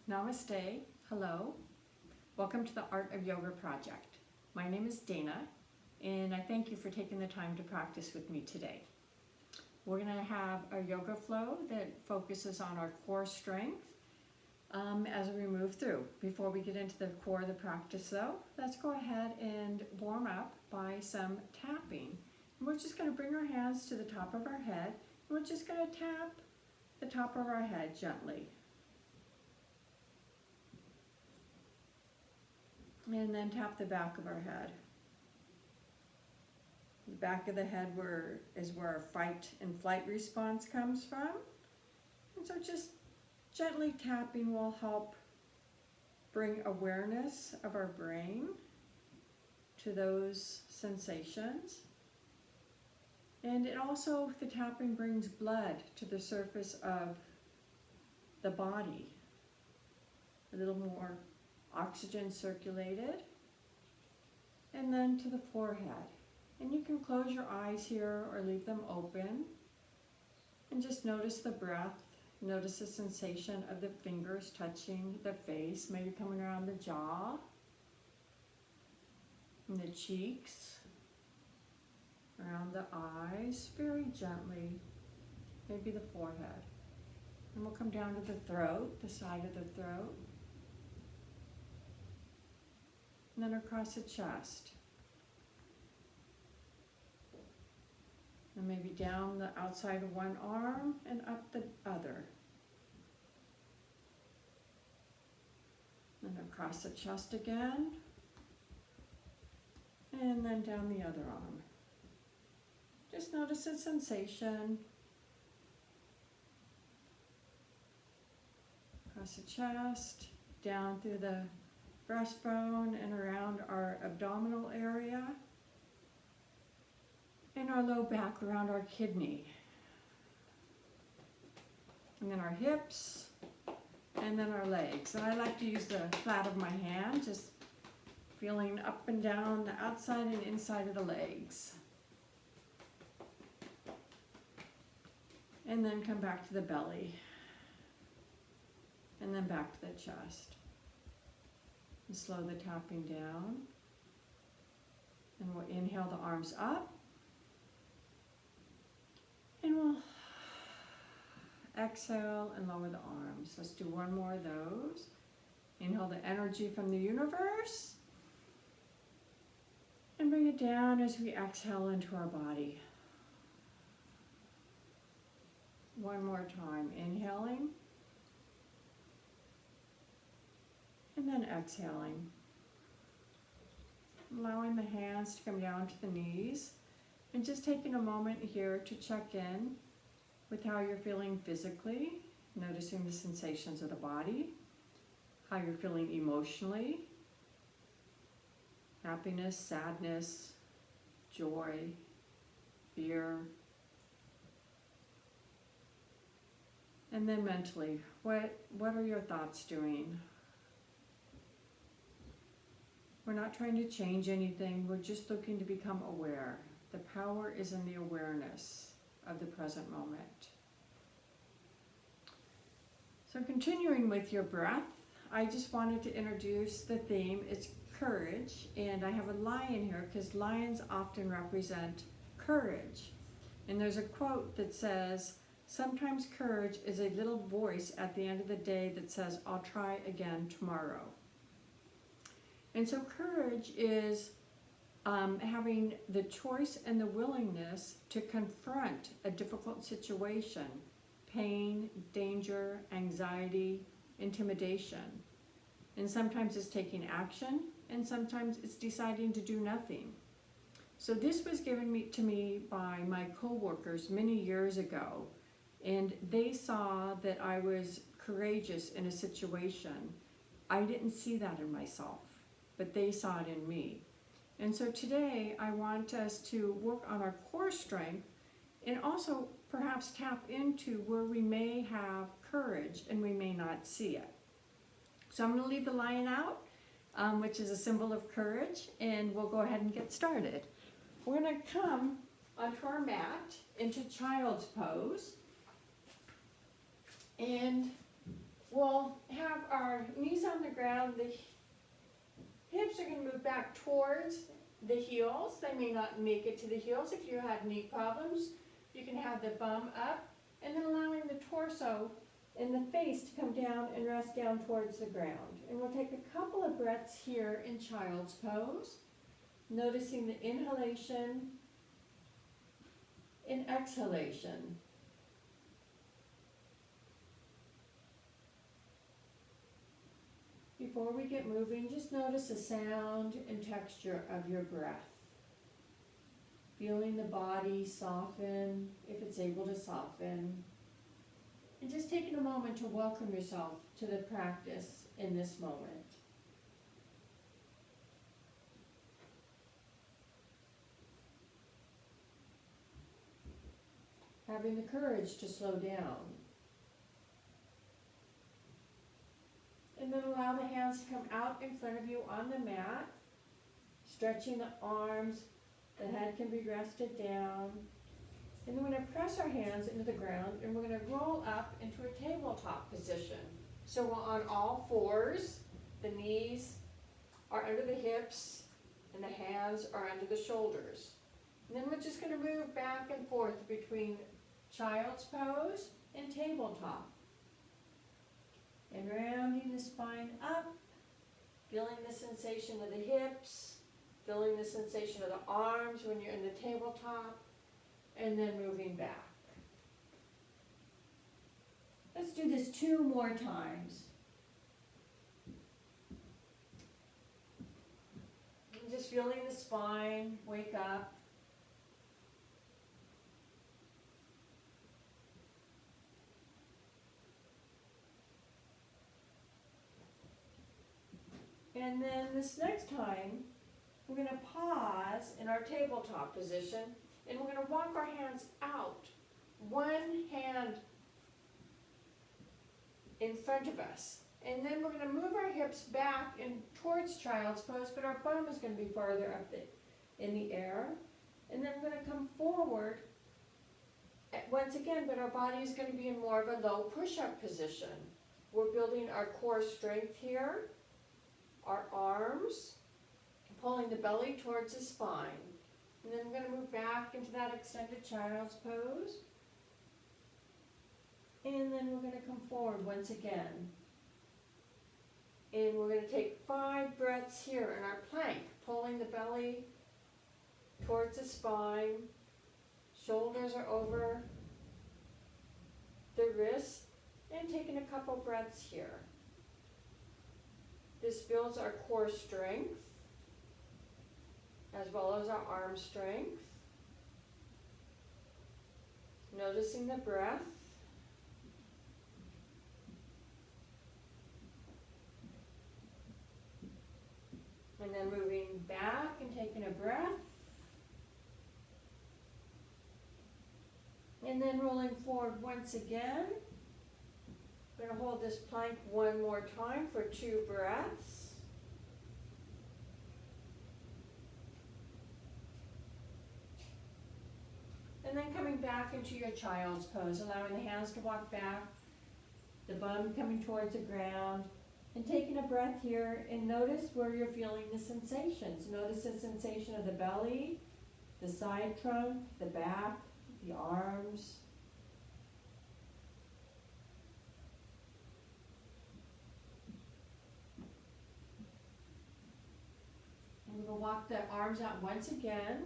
Namaste, hello. Welcome to the Art of Yoga Project. My name is Dana, and I thank you for taking the time to practice with me today. We're going to have a yoga flow that focuses on our core strength as we move through. Before we get into the core of the practice though, let's go ahead and warm up by some tapping. And we're just going to bring our hands to the top of our head, and we're just going to tap the top of our head gently. And then tap the back of our head. The back of the head is where our fight and flight response comes from. And so just gently tapping will help bring awareness of our brain to those sensations. And it also, the tapping brings blood to the surface of the body. A little more oxygen circulated, and then to the forehead. And you can close your eyes here or leave them open and just notice the breath. Notice the sensation of the fingers touching the face, maybe coming around the jaw and the cheeks, around the eyes, very gently, maybe the forehead. And we'll come down to the throat, the side of the throat. And then across the chest. And maybe down the outside of one arm and up the other. And across the chest again. And then down the other arm. Just notice the sensation. Across the chest, down through the breastbone and around our abdominal area, and our low back around our kidney, and then our hips, and then our legs. And I like to use the flat of my hand, just feeling up and down the outside and inside of the legs. And then come back to the belly, and then back to the chest. And slow the tapping down. And we'll inhale the arms up. And we'll exhale and lower the arms. Let's do one more of those. Inhale the energy from the universe. And bring it down as we exhale into our body. One more time. Inhaling. And then exhaling. Allowing the hands to come down to the knees. And just taking a moment here to check in with how you're feeling physically. Noticing the sensations of the body. How you're feeling emotionally. Happiness, sadness, joy, fear. And then mentally, what are your thoughts doing? We're not trying to change anything, we're just looking to become aware. The power is in the awareness of the present moment. So continuing with your breath, I just wanted to introduce the theme. It's courage, and I have a lion here because lions often represent courage. And there's a quote that says, "Sometimes courage is a little voice at the end of the day that says, 'I'll try again tomorrow.'" And so courage is having the choice and the willingness to confront a difficult situation, pain, danger, anxiety, intimidation. And sometimes it's taking action, and sometimes it's deciding to do nothing. So this was given to me by my co-workers many years ago, and they saw that I was courageous in a situation. I didn't see that in myself, but they saw it in me. And so today I want us to work on our core strength and also perhaps tap into where we may have courage and we may not see it. So I'm going to leave the lion out, which is a symbol of courage, and we'll go ahead and get started. We're going to come onto our mat into child's pose, and we'll have our knees on the ground. The hips are going to move back towards the heels. They may not make it to the heels. If you had knee problems, you can have the bum up, and then allowing the torso and the face to come down and rest down towards the ground. And we'll take a couple of breaths here in child's pose, noticing the inhalation and exhalation. Before we get moving, just notice the sound and texture of your breath. Feeling the body soften, if it's able to soften. And just taking a moment to welcome yourself to the practice in this moment. Having the courage to slow down. And then allow the hands to come out in front of you on the mat, stretching the arms, the head can be rested down. And then we're going to press our hands into the ground, and we're going to roll up into a tabletop position. So we're on all fours, the knees are under the hips, and the hands are under the shoulders. And then we're just going to move back and forth between child's pose and tabletop. And rounding the spine up, feeling the sensation of the hips, feeling the sensation of the arms when you're in the tabletop, and then moving back. Let's do this 2 more times. And just feeling the spine wake up. And then this next time, we're going to pause in our tabletop position, and we're going to walk our hands out. One hand in front of us. And then we're going to move our hips back and towards child's pose, but our bum is going to be farther up in the air. And then we're going to come forward once again, but our body is going to be in more of a low push-up position. We're building our core strength here. Our arms, pulling the belly towards the spine. And then we're going to move back into that extended child's pose. And then we're going to come forward once again. And we're going to take 5 breaths here in our plank, pulling the belly towards the spine. Shoulders are over the wrist, and taking a couple breaths here. This builds our core strength, as well as our arm strength. Noticing the breath. And then moving back and taking a breath. And then rolling forward once again. We're going to hold this plank 1 more time for 2 breaths. And then coming back into your child's pose, allowing the hands to walk back, the bum coming towards the ground, and taking a breath here, and notice where you're feeling the sensations. Notice the sensation of the belly, the side trunk, the back, the arms. And we're going to walk the arms out once again.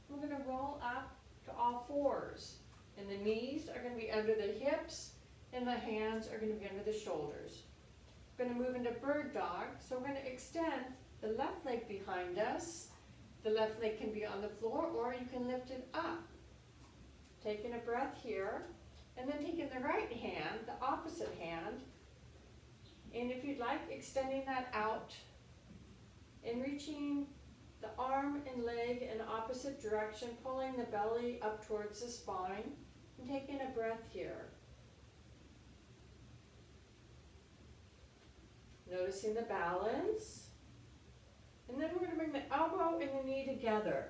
We're going to roll up to all fours. And the knees are going to be under the hips, and the hands are going to be under the shoulders. We're going to move into bird dog. So we're going to extend the left leg behind us. The left leg can be on the floor, or you can lift it up. Taking a breath here, and then taking the right hand, the opposite hand, and if you'd like, extending that out and reaching the arm and leg in the opposite direction, pulling the belly up towards the spine, and taking a breath here. Noticing the balance. And then we're going to bring the elbow and the knee together,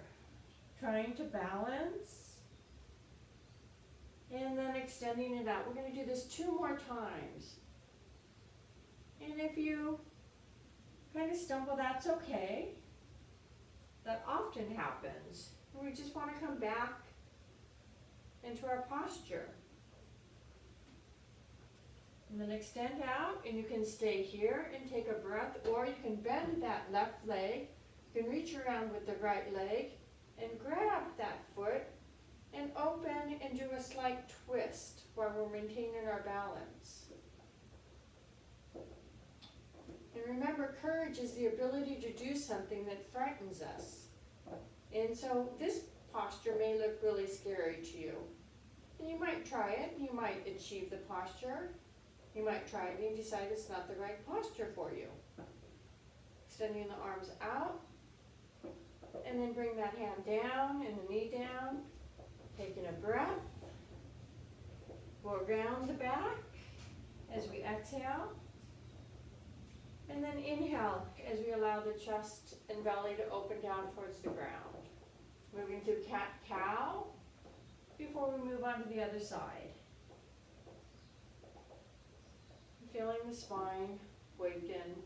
trying to balance. And then extending it out. We're going to do this 2 more times. And if you kind of stumble, that's okay. That often happens. We just want to come back into our posture. And then extend out, and you can stay here and take a breath, or you can bend that left leg. You can reach around with the right leg and grab that foot and open and do a slight twist while we're maintaining our balance. And remember, courage is the ability to do something that frightens us. And so this posture may look really scary to you. And you might try it, you might achieve the posture. You might try it and decide it's not the right posture for you. Extending the arms out, and then bring that hand down and the knee down. Taking a breath. We'll round the back as we exhale. And then inhale as we allow the chest and belly to open down towards the ground. Moving through cat-cow before we move on to the other side. Feeling the spine waken.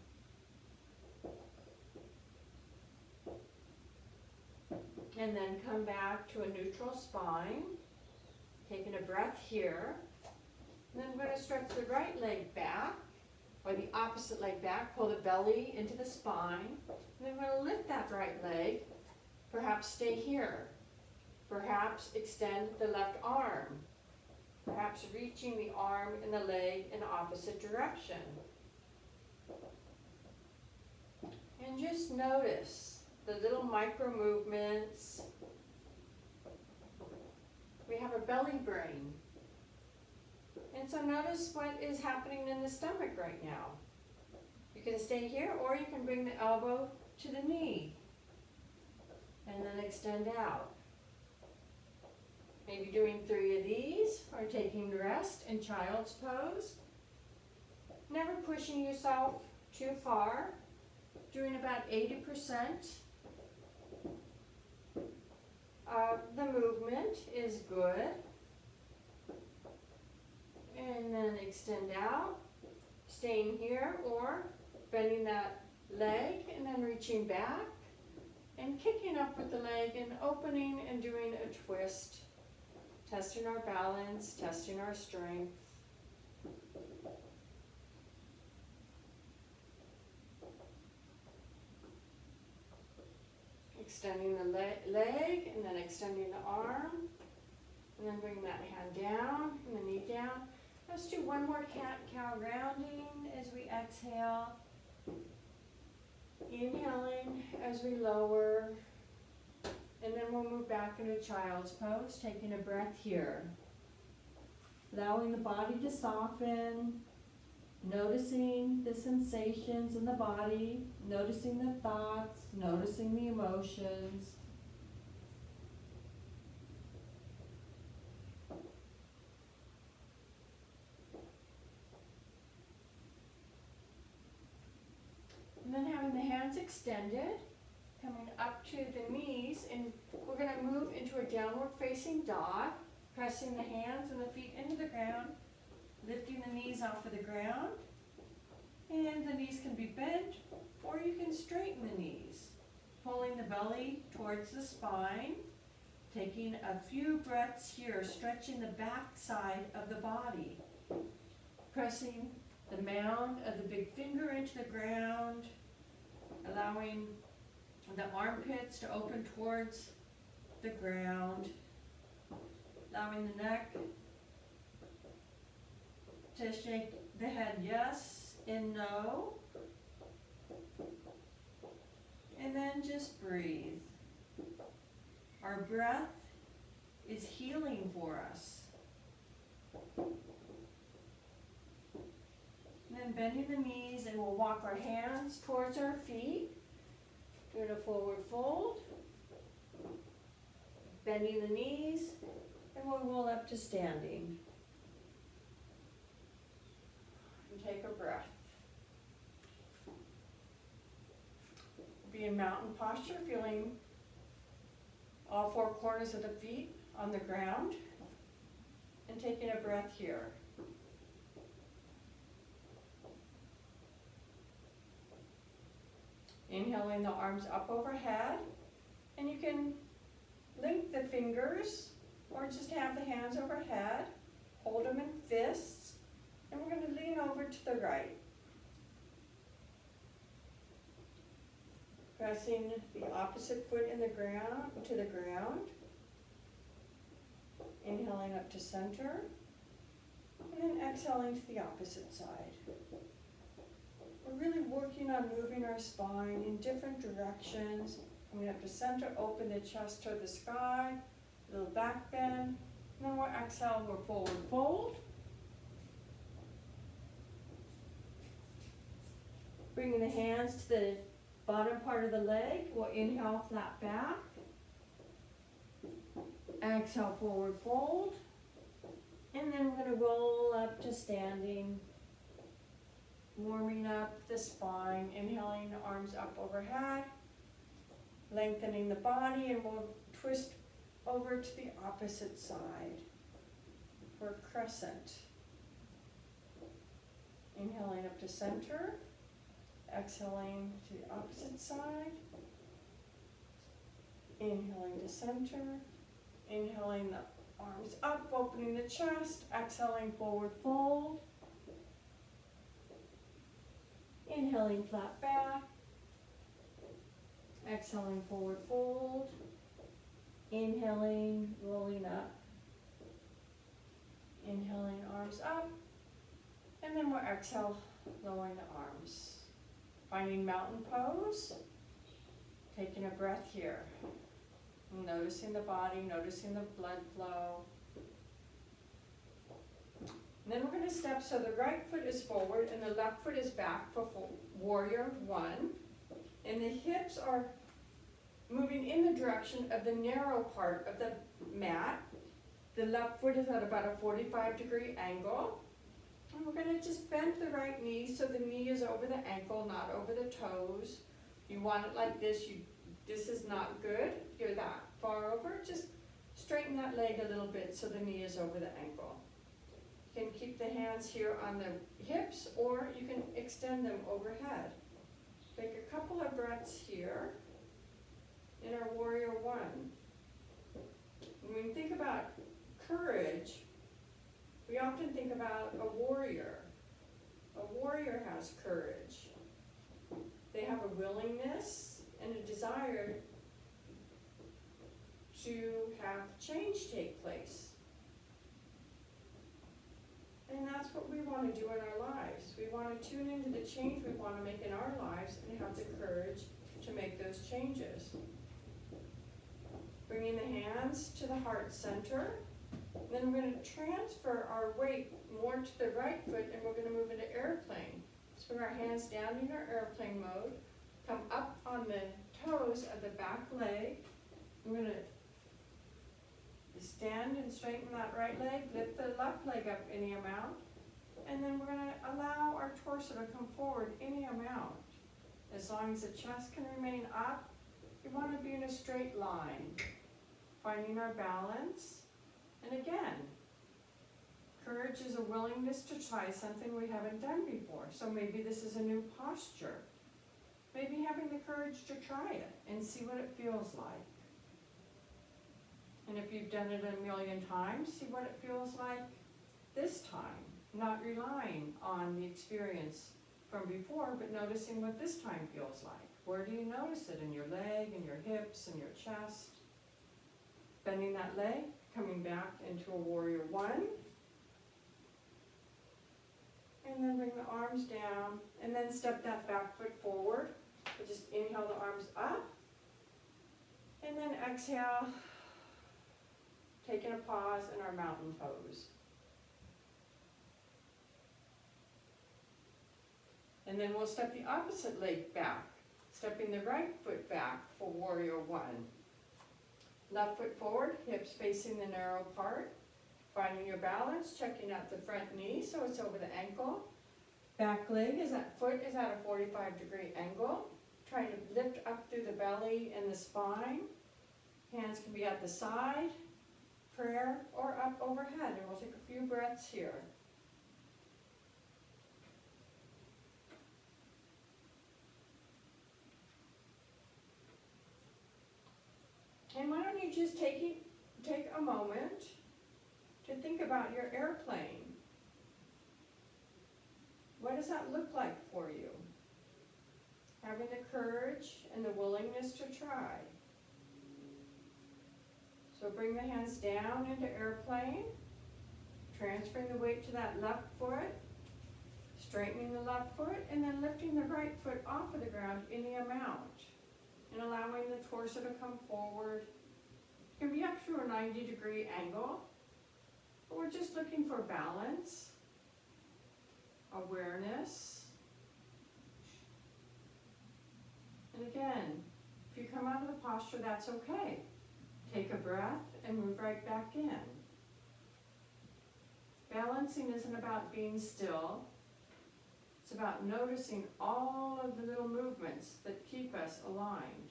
And then come back to a neutral spine. Taking a breath here. And then we're going to stretch the right leg back, or the opposite leg back. Pull the belly into the spine. And then we're going to lift that right leg. Perhaps stay here. Perhaps extend the left arm. Perhaps reaching the arm and the leg in the opposite direction. And just notice the little micro movements. We have a belly brain. And so notice what is happening in the stomach right now. You can stay here, or you can bring the elbow to the knee. And then extend out. Maybe doing 3 of these, or taking rest in child's pose. Never pushing yourself too far. Doing about 80% of the movement is good. And then extend out, staying here, or bending that leg and then reaching back and kicking up with the leg and opening and doing a twist. Testing our balance, testing our strength. Extending the leg and then extending the arm. And then bring that hand down and the knee down. Let's do one more cat-cow rounding as we exhale. Inhaling as we lower. And then we'll move back into child's pose, taking a breath here. Allowing the body to soften, noticing the sensations in the body, noticing the thoughts, noticing the emotions. And then having the hands extended, coming up to the knees, and we're going to move into a downward facing dog, pressing the hands and the feet into the ground, lifting the knees off of the ground, and the knees can be bent, or you can straighten the knees, pulling the belly towards the spine, taking a few breaths here, stretching the back side of the body, pressing the mound of the big finger into the ground, allowing the armpits to open towards the ground, allowing the neck to shake the head yes and no, and then just breathe. Our breath is healing for us. And then bending the knees, and we'll walk our hands towards our feet. Doing a forward fold. Bending the knees, and we'll roll up to standing. And take a breath. Be in mountain posture, feeling all 4 corners of the feet on the ground. And taking a breath here. Inhaling the arms up overhead, and you can link the fingers or just have the hands overhead, hold them in fists, and we're going to lean over to the right. Pressing the opposite foot in the ground to the ground. Inhaling up to center, and then exhaling to the opposite side. We're really working on moving our spine in different directions. Coming up to center, open the chest toward the sky, little back bend. And then we'll exhale, we'll forward fold. Bringing the hands to the bottom part of the leg, we'll inhale, flat back. Exhale, forward fold. And then we're going to roll up to standing. Warming up the spine, inhaling the arms up overhead, lengthening the body, and we'll twist over to the opposite side for crescent. Inhaling up to center, exhaling to the opposite side, inhaling to center, inhaling the arms up, opening the chest, exhaling forward fold. Inhaling flat back, exhaling forward fold, inhaling, rolling up, inhaling arms up, and then we'll exhale, lowering the arms. Finding mountain pose, taking a breath here, noticing the body, noticing the blood flow. And then we're going to step so the right foot is forward and the left foot is back for warrior one. And the hips are moving in the direction of the narrow part of the mat. The left foot is at about a 45-degree angle. And we're going to just bend the right knee so the knee is over the ankle, not over the toes. You want it like this. This is not good. You're that far over. Just straighten that leg a little bit so the knee is over the ankle. You can keep the hands here on the hips, or you can extend them overhead. Take a couple of breaths here in our warrior one. When we think about courage, we often think about a warrior. A warrior has courage. They have a willingness and a desire to have change take place. And that's what we want to do in our lives. We want to tune into the change we want to make in our lives and have the courage to make those changes. Bringing the hands to the heart center. Then we're going to transfer our weight more to the right foot, and we're going to move into airplane. So bring our hands down in our airplane mode. Come up on the toes of the back leg. We're going to stand and straighten that right leg, lift the left leg up any amount, and then we're going to allow our torso to come forward any amount. As long as the chest can remain up, we want to be in a straight line, finding our balance. And again, courage is a willingness to try something we haven't done before. So maybe this is a new posture. Maybe having the courage to try it and see what it feels like. And if you've done it a million times, see what it feels like this time. Not relying on the experience from before, but noticing what this time feels like. Where do you notice it? In your leg, in your hips, in your chest? Bending that leg, coming back into a warrior one. And then bring the arms down, and then step that back foot forward. But just inhale the arms up, and then exhale, taking a pause in our mountain pose. And then we'll step the opposite leg back, stepping the right foot back for warrior one. Left foot forward, hips facing the narrow part. Finding your balance, checking out the front knee so it's over the ankle. Back leg is at foot is at a 45-degree angle. Trying to lift up through the belly and the spine. Hands can be at the side, prayer, or up overhead. And we'll take a few breaths here. And why don't you just take a moment to think about your airplane. What does that look like for you? Having the courage and the willingness to try. So bring the hands down into airplane, transferring the weight to that left foot, straightening the left foot, and then lifting the right foot off of the ground any amount, and allowing the torso to come forward. It can be up to a 90-degree angle, but we're just looking for balance, awareness. And again, if you come out of the posture, that's okay. Take a breath and move right back in. Balancing isn't about being still. It's about noticing all of the little movements that keep us aligned.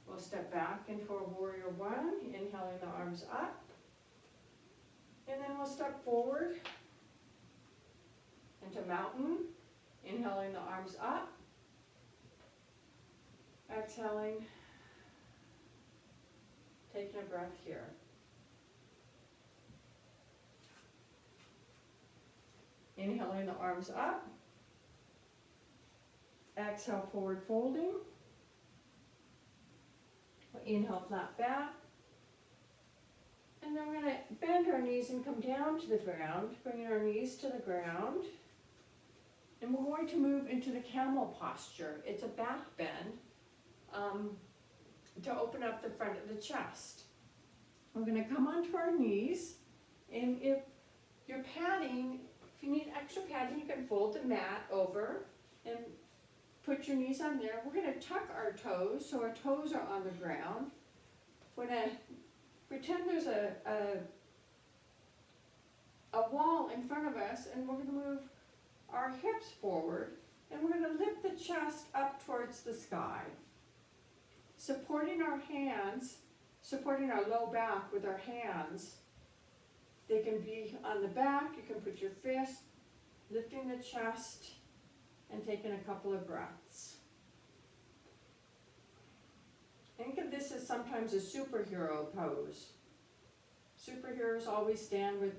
We'll step back into a warrior one, inhaling the arms up. And then we'll step forward into mountain, inhaling the arms up. Exhaling, taking a breath here. Inhaling the arms up. Exhale, forward folding. Inhale, flat back. And then we're going to bend our knees and come down to the ground, bringing our knees to the ground. And we're going to move into the camel posture. It's a back bend to open up the front of the chest. We're going to come onto our knees, and if you're padding, if you need extra padding, you can fold the mat over and put your knees on there. We're going to tuck our toes so our toes are on the ground. We're going to pretend there's a wall in front of us, and we're going to move our hips forward, and we're going to lift the chest up towards the sky. Supporting our hands, supporting our low back with our hands. They can be on the back, you can put your fist, lifting the chest, and taking a couple of breaths. Think of this as sometimes a superhero pose. Superheroes always stand with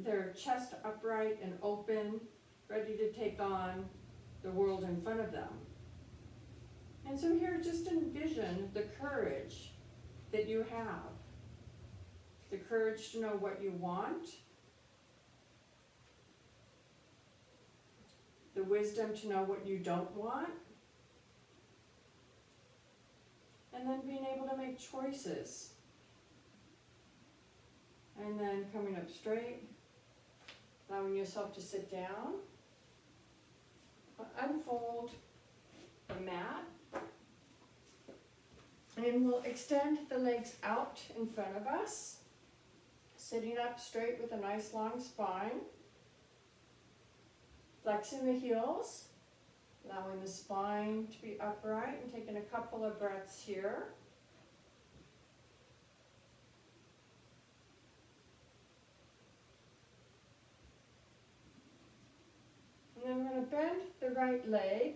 their chest upright and open, ready to take on the world in front of them. And so here, just envision the courage that you have. The courage to know what you want. The wisdom to know what you don't want. And then being able to make choices. And then coming up straight, allowing yourself to sit down. Unfold the mat. And we'll extend the legs out in front of us, sitting up straight with a nice long spine. Flexing the heels, allowing the spine to be upright, and taking a couple of breaths here. And then we're going to bend the right leg.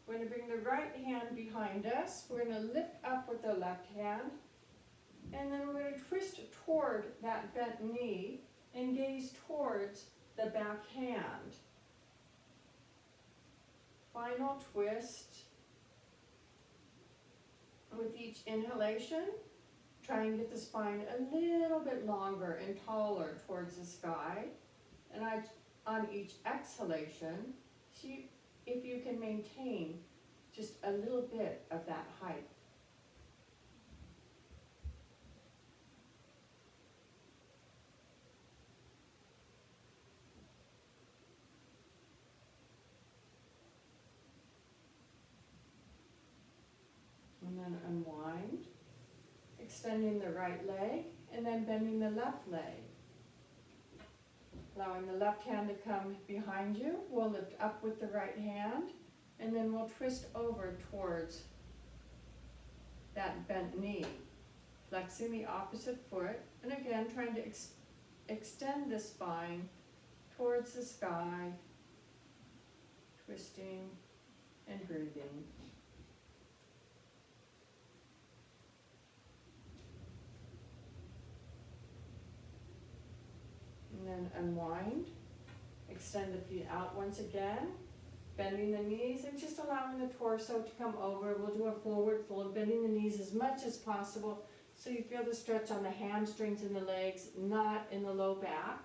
We're going to bring the right hand behind us. We're going to lift up with the left hand. And then we're going to twist toward that bent knee and gaze towards the back hand. Final twist. With each inhalation, try and get the spine a little bit longer and taller towards the sky. And on each exhalation, see if you can maintain just a little bit of that height. And then unwind, extending the right leg, and then bending the left leg. Allowing the left hand to come behind you, we'll lift up with the right hand, and then we'll twist over towards that bent knee. Flexing the opposite foot, and again trying to extend the spine towards the sky, twisting and breathing. unwind. Extend the feet out once again, bending the knees and just allowing the torso to come over. We'll do a forward fold, bending the knees as much as possible so you feel the stretch on the hamstrings and the legs, not in the low back.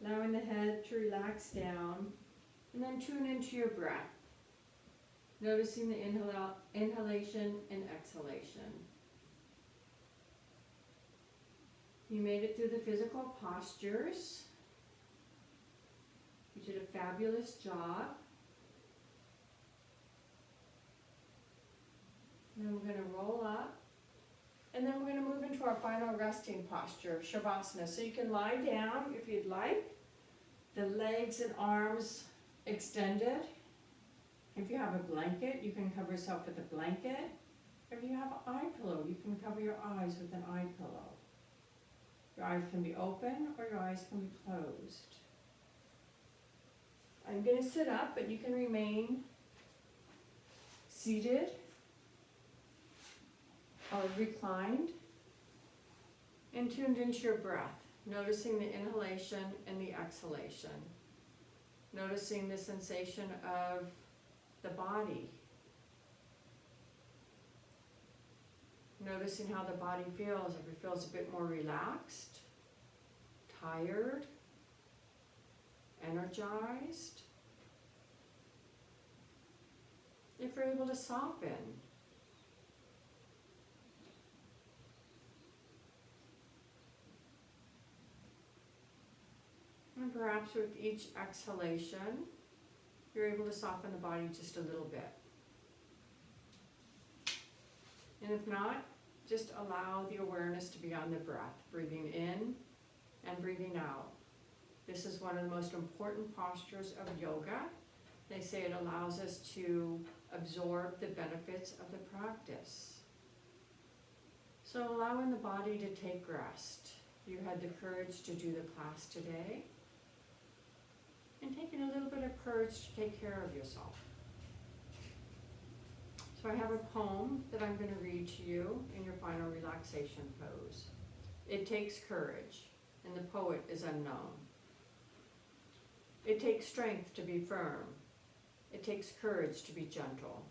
Allowing the head to relax down, and then tune into your breath. Noticing the inhalation and exhalation. You made it through the physical postures. You did a fabulous job. And then we're going to roll up. And then we're going to move into our final resting posture, Shavasana. So you can lie down if you'd like. The legs and arms extended. If you have a blanket, you can cover yourself with a blanket. If you have an eye pillow, you can cover your eyes with an eye pillow. Your eyes can be open or your eyes can be closed. I'm going to sit up, but you can remain seated or reclined and tuned into your breath, noticing the inhalation and the exhalation. Noticing the sensation of the body. Noticing how the body feels, if it feels a bit more relaxed, tired, energized. If you're able to soften. And perhaps with each exhalation, you're able to soften the body just a little bit. And if not, just allow the awareness to be on the breath, breathing in and breathing out. This is one of the most important postures of yoga. They say it allows us to absorb the benefits of the practice. So allowing the body to take rest. You had the courage to do the class today. And taking a little bit of courage to take care of yourself. So I have a poem that I'm going to read to you in your final relaxation pose. It takes courage, and the poet is unknown. It takes strength to be firm. It takes courage to be gentle.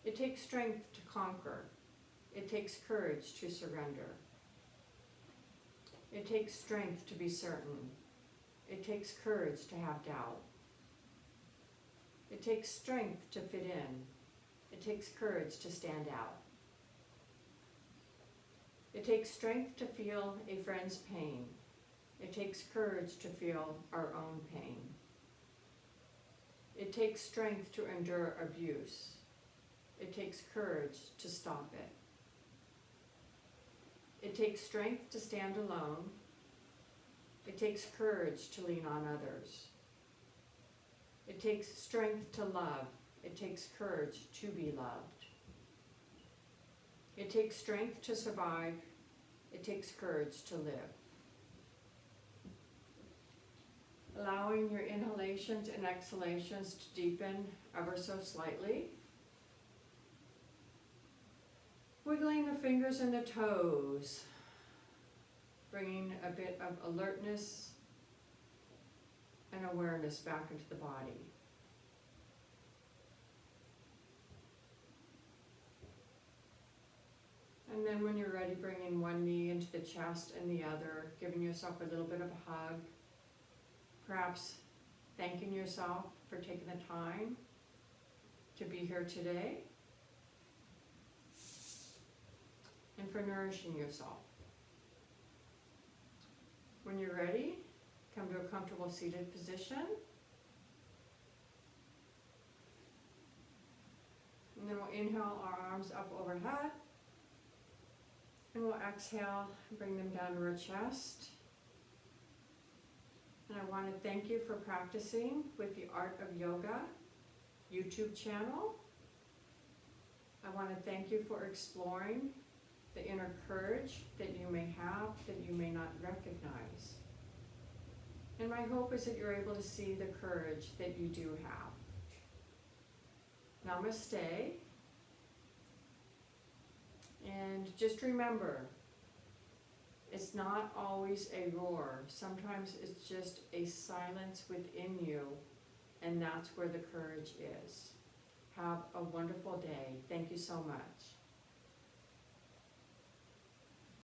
It takes strength to conquer. It takes courage to surrender. It takes strength to be certain. It takes courage to have doubt. It takes strength to fit in. It takes courage to stand out. It takes strength to feel a friend's pain. It takes courage to feel our own pain. It takes strength to endure abuse. It takes courage to stop it. It takes strength to stand alone. It takes courage to lean on others. It takes strength to love. It takes courage to be loved. It takes strength to survive. It takes courage to live. Allowing your inhalations and exhalations to deepen ever so slightly. Wiggling the fingers and the toes. Bringing a bit of alertness and awareness back into the body. And then when you're ready, bringing one knee into the chest and the other, giving yourself a little bit of a hug. Perhaps thanking yourself for taking the time to be here today and for nourishing yourself. When you're ready, come to a comfortable seated position. And then we'll inhale our arms up overhead. And we'll exhale and bring them down to our chest. And I want to thank you for practicing with the Art of Yoga YouTube channel. I want to thank you for exploring the inner courage that you may have, that you may not recognize. And my hope is that you're able to see the courage that you do have. Namaste. And just remember, It's not always a roar. Sometimes it's just a silence within you, and that's where the courage is. Have a wonderful day. Thank you so much.